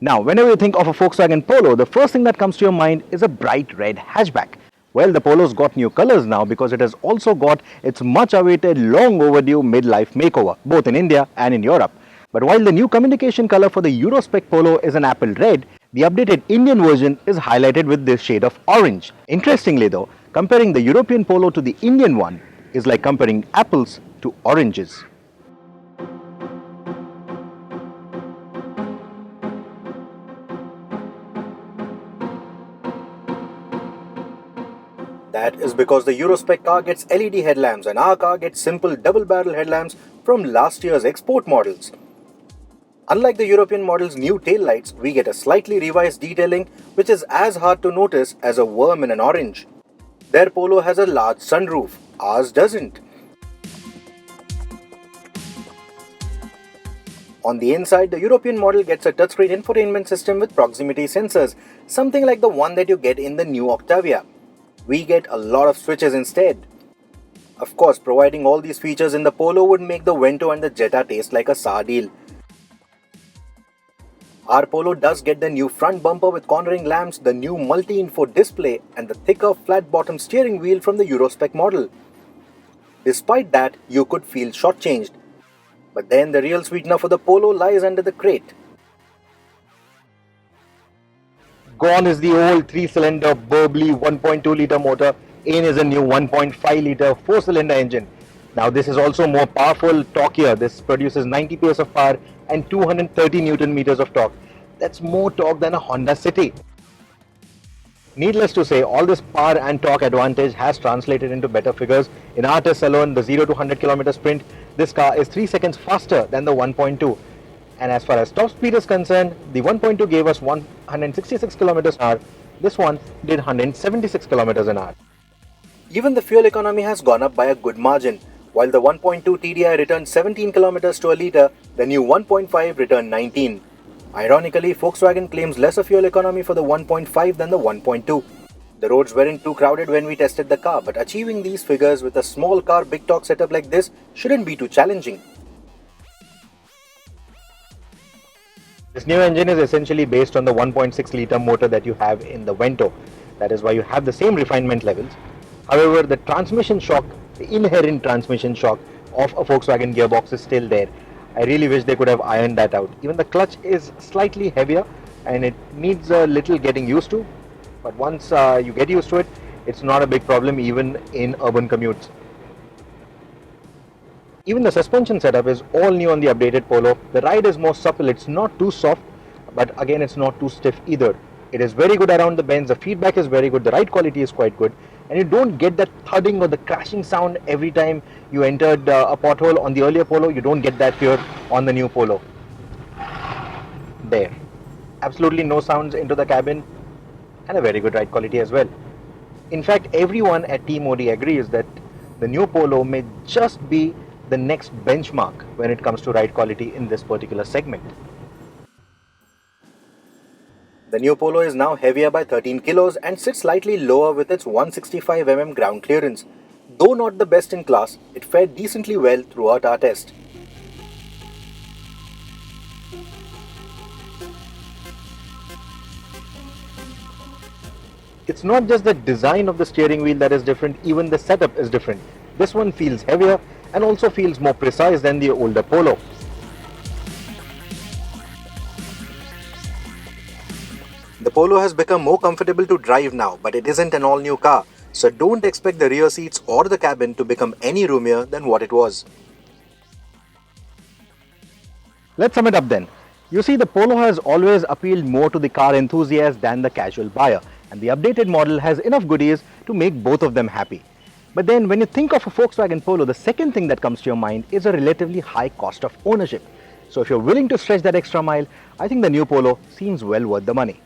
Now, whenever you think of a Volkswagen Polo, the first thing that comes to your mind is a bright red hatchback. Well, the Polo's got new colors now because it has also got its much awaited, long overdue midlife makeover, both in India and in Europe. But while the new communication color for the Eurospec Polo is an apple red, the updated Indian version is highlighted with this shade of orange. Interestingly though, comparing the European Polo to the Indian one is like comparing apples to oranges. That is because the Eurospec car gets LED headlamps and our car gets simple double-barrel headlamps from last year's export models. Unlike the European model's new taillights, we get a slightly revised detailing which is as hard to notice as a worm in an orange. Their Polo has a large sunroof, ours doesn't. On the inside, the European model gets a touchscreen infotainment system with proximity sensors, something like the one that you get in the new Octavia. We get a lot of switches instead. Of course, providing all these features in the Polo would make the Vento and the Jetta taste like a sour deal. Our Polo does get the new front bumper with cornering lamps, the new multi-info display and the thicker flat-bottom steering wheel from the Eurospec model. Despite that, you could feel shortchanged. But then the real sweetener for the Polo lies under the crate. Gone is the old 3-cylinder burbly 1.2-litre motor. In is a new 1.5-litre 4-cylinder engine. Now this is also more powerful, torquier. This produces 90 PS of power and 230 Newton meters of torque. That's more torque than a Honda City. Needless to say, all this power and torque advantage has translated into better figures. In our tests alone, the 0 to 100 km sprint, this car is 3 seconds faster than the 1.2. And as far as top speed is concerned, the 1.2 gave us 166 km an hour. This one did 176 km an hour. Even the fuel economy has gone up by a good margin. While the 1.2 TDI returned 17 km to a litre, the new 1.5 returned 19. Ironically, Volkswagen claims lesser fuel economy for the 1.5 than the 1.2. The roads weren't too crowded when we tested the car, but achieving these figures with a small car big torque setup like this shouldn't be too challenging. This new engine is essentially based on the 1.6-litre motor that you have in the Vento. That is why you have the same refinement levels. However, the transmission shock, the inherent transmission shock of a Volkswagen gearbox is still there. I really wish they could have ironed that out. Even the clutch is slightly heavier and it needs a little getting used to. But once you get used to it, it's not a big problem even in urban commutes. Even the suspension setup is all new on the updated Polo. The ride is more supple, it's not too soft, but again it's not too stiff either. It is very good around the bends, the feedback is very good, the ride quality is quite good, and you don't get that thudding or the crashing sound every time you entered a pothole. On the earlier Polo, you don't get that here on the new Polo. There. Absolutely no sounds into the cabin and a very good ride quality as well. In fact, everyone at Team OD agrees that the new Polo may just be the next benchmark when it comes to ride quality in this particular segment. The new Polo is now heavier by 13 kilos and sits slightly lower with its 165 mm ground clearance. Though not the best in class, it fared decently well throughout our test. It's not just the design of the steering wheel that is different, even the setup is different. This one feels heavier and also feels more precise than the older Polo. The Polo has become more comfortable to drive now, but it isn't an all-new car, so don't expect the rear seats or the cabin to become any roomier than what it was. Let's sum it up then. You see, the Polo has always appealed more to the car enthusiast than the casual buyer, and the updated model has enough goodies to make both of them happy. But then when you think of a Volkswagen Polo, the second thing that comes to your mind is a relatively high cost of ownership. So if you're willing to stretch that extra mile, I think the new Polo seems well worth the money.